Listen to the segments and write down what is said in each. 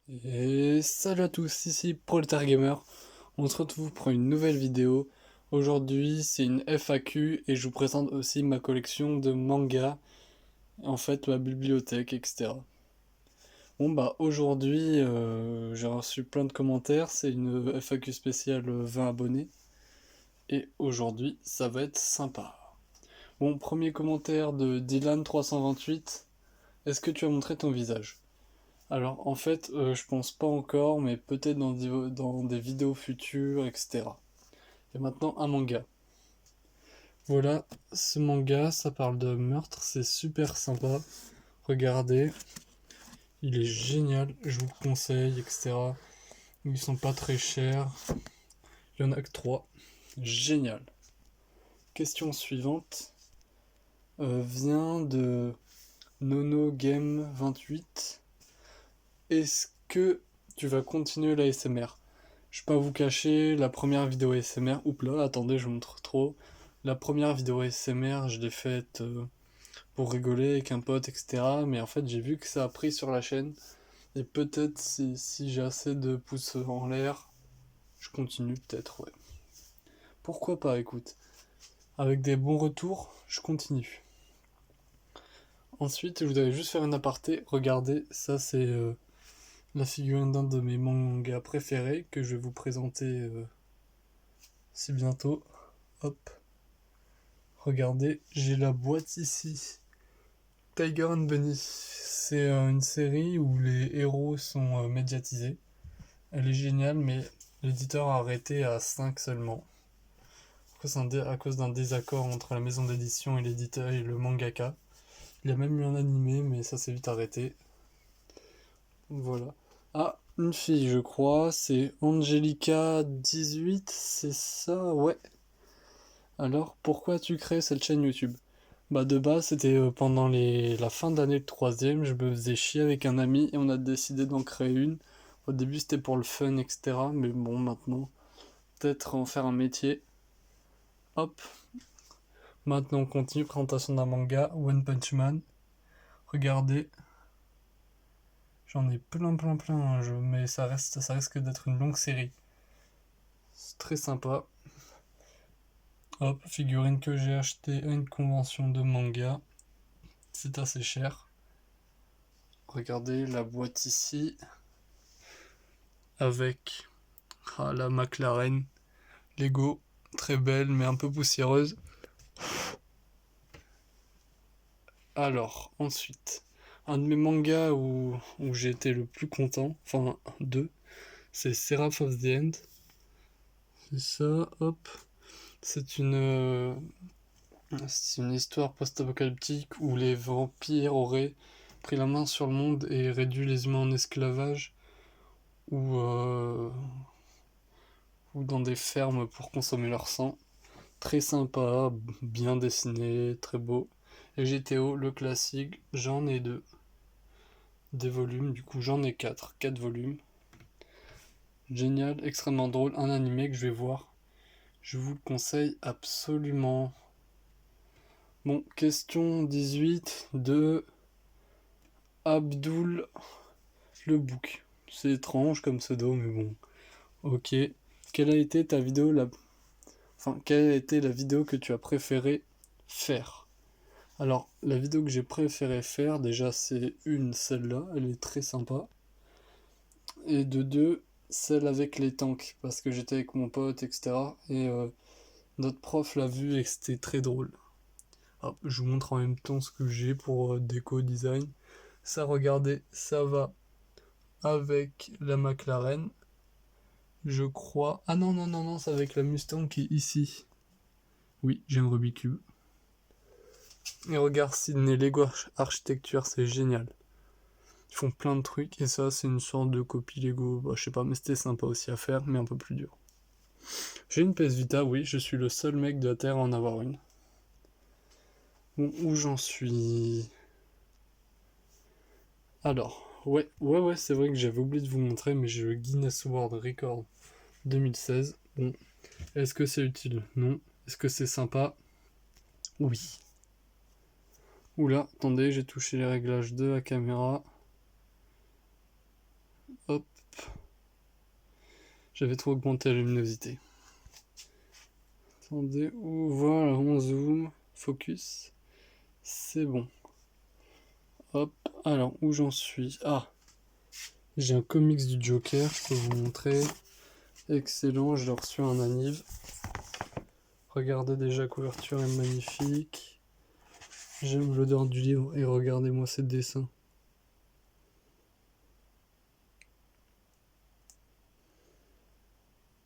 Et salut à tous, ici Proletariat Gamer. On se retrouve pour une nouvelle vidéo. Aujourd'hui, c'est une FAQ et je vous présente aussi ma collection de mangas, en fait ma bibliothèque, etc. Bon bah aujourd'hui, j'ai reçu plein de commentaires, c'est une FAQ spéciale 20 abonnés et aujourd'hui, ça va être sympa. Bon, premier commentaire de Dylan328. Est-ce que tu as montré ton visage? Alors en fait, je pense pas encore, mais peut-être dans des vidéos futures, etc. Et maintenant un manga. Voilà, ce manga, ça parle de meurtre, c'est super sympa. Regardez, il est génial, je vous le conseille, etc. Ils sont pas très chers, il y en a que 3. Génial. Question suivante vient de Nono Game 28. Est-ce que tu vas continuer la SMR? Je vais pas vous cacher, la première vidéo ASMR, oups là, attendez, je montre trop. La première vidéo ASMR, je l'ai faite pour rigoler avec un pote, etc. Mais en fait, j'ai vu que ça a pris sur la chaîne. Et peut-être si j'ai assez de pouces en l'air, je continue peut-être, ouais. Pourquoi pas, écoute. Avec des bons retours, je continue. Ensuite, je voudrais juste faire un aparté. Regardez, ça c'est la figurine d'un de mes mangas préférés que je vais vous présenter si bientôt. Hop. Regardez, j'ai la boîte ici. Tiger and Bunny, c'est une série où les héros sont médiatisés. Elle est géniale, mais l'éditeur a arrêté à 5 seulement. À cause d'un désaccord entre la maison d'édition et l'éditeur et le mangaka. Il y a même eu un animé, mais ça s'est vite arrêté. Voilà. Ah, une fille, je crois, c'est Angelica18, c'est ça? Ouais. Alors, pourquoi tu crées cette chaîne YouTube? Bah de base c'était pendant la fin d'année de troisième, je me faisais chier avec un ami et on a décidé d'en créer une. Au début c'était pour le fun, etc. Mais bon maintenant, peut-être en faire un métier. Hop, maintenant on continue, présentation d'un manga, One Punch Man. Regardez, j'en ai plein, hein, mais ça risque d'être une longue série. C'est très sympa. Hop, figurine que j'ai acheté à une convention de manga. C'est assez cher. Regardez la boîte ici avec la McLaren Lego, très belle mais un peu poussiéreuse. Alors, ensuite, un de mes mangas où j'ai été le plus content, enfin deux, c'est Seraph of the End. C'est ça, hop. C'est c'est une histoire post-apocalyptique où les vampires auraient pris la main sur le monde et réduit les humains en esclavage ou, ou dans des fermes pour consommer leur sang. Très sympa, bien dessiné, très beau. Et GTO, le classique, j'en ai deux. Des volumes, du coup j'en ai quatre volumes. Génial, extrêmement drôle, un animé que je vais voir. Je vous le conseille absolument. Bon, question 18 de Abdul le Book. C'est étrange comme pseudo, mais bon. Ok. Quelle a été ta vidéo Enfin, quelle a été la vidéo que tu as préféré faire? Alors, la vidéo que j'ai préféré faire, déjà, c'est celle-là, elle est très sympa. Et de deux, celle avec les tanks, parce que j'étais avec mon pote, etc. Et notre prof l'a vu et c'était très drôle. Hop, je vous montre en même temps ce que j'ai pour déco design. Ça, regardez, ça va avec la McLaren, je crois. Ah non, c'est avec la Mustang qui est ici. Oui, j'ai une Rubik's Cube. Et regarde, Sydney Lego Architecture, c'est génial. Ils font plein de trucs et ça, c'est une sorte de copie Lego. Bah, je sais pas, mais c'était sympa aussi à faire, mais un peu plus dur. J'ai une PS Vita, oui, je suis le seul mec de la Terre à en avoir une. Bon, où j'en suis? Alors, ouais, c'est vrai que j'avais oublié de vous montrer, mais j'ai le Guinness World Record 2016. Bon, est-ce que c'est utile? Non. Est-ce que c'est sympa? Oui. Oula, attendez, j'ai touché les réglages de la caméra. Hop. J'avais trop augmenté la luminosité. Attendez, voilà, on zoom, focus. C'est bon. Hop, alors où j'en suis? Ah, j'ai un comics du Joker, je peux vous montrer. Excellent, je l'ai reçu un anniv. Regardez déjà, la couverture est magnifique. J'aime l'odeur du livre et regardez-moi ces dessins.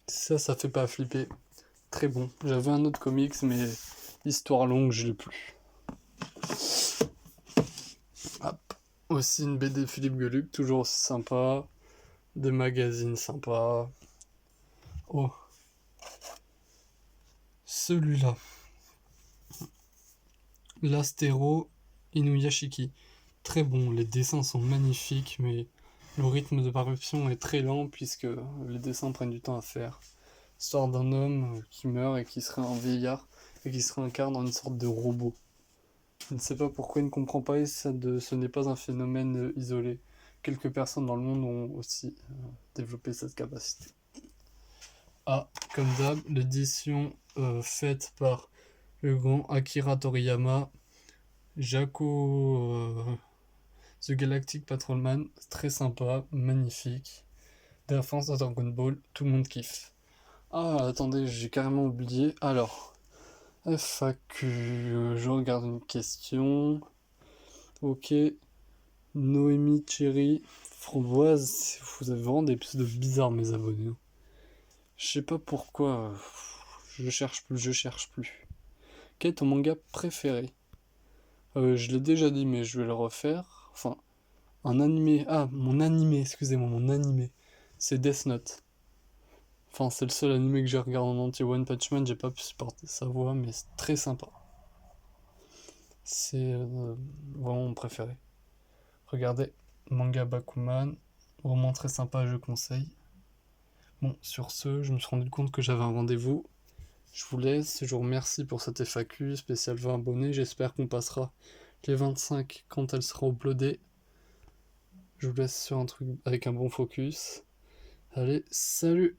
Ça fait pas flipper. Très bon. J'avais un autre comics, mais histoire longue, je l'ai plus. Hop. Aussi une BD Philippe Geluc, toujours aussi sympa. Des magazines sympas. Oh. Celui-là. L'Astéro Inuyashiki. Très bon, les dessins sont magnifiques, mais le rythme de parution est très lent puisque les dessins prennent du temps à faire. Histoire d'un homme qui meurt et qui serait un vieillard et qui se réincarne en une sorte de robot. Je ne sais pas pourquoi il ne comprend pas et ce n'est pas un phénomène isolé. Quelques personnes dans le monde ont aussi développé cette capacité. Ah, comme d'hab, l'édition faite par le grand Akira Toriyama, Jaco The Galactic Patrolman, très sympa, magnifique. Des références à Dragon Ball, tout le monde kiffe. Ah, attendez, j'ai carrément oublié. Alors, FAQ, je regarde une question. Ok. Noémie Cherry, Framboise, vous avez vraiment des pseudos bizarres, mes abonnés. Je sais pas pourquoi. Je cherche plus. Quel est ton manga préféré? Je l'ai déjà dit, mais je vais le refaire. Enfin, un animé. Ah, mon animé, excusez-moi, mon animé. C'est Death Note. Enfin, c'est le seul animé que j'ai regardé en entier. One Punch Man, j'ai pas pu supporter sa voix, mais c'est très sympa. C'est vraiment mon préféré. Regardez, manga Bakuman, roman très sympa, je conseille. Bon, sur ce, je me suis rendu compte que j'avais un rendez-vous. Je vous laisse, je vous remercie pour cette FAQ spécial 20 abonnés. J'espère qu'on passera les 25 quand elle sera uploadée. Je vous laisse sur un truc avec un bon focus. Allez, salut!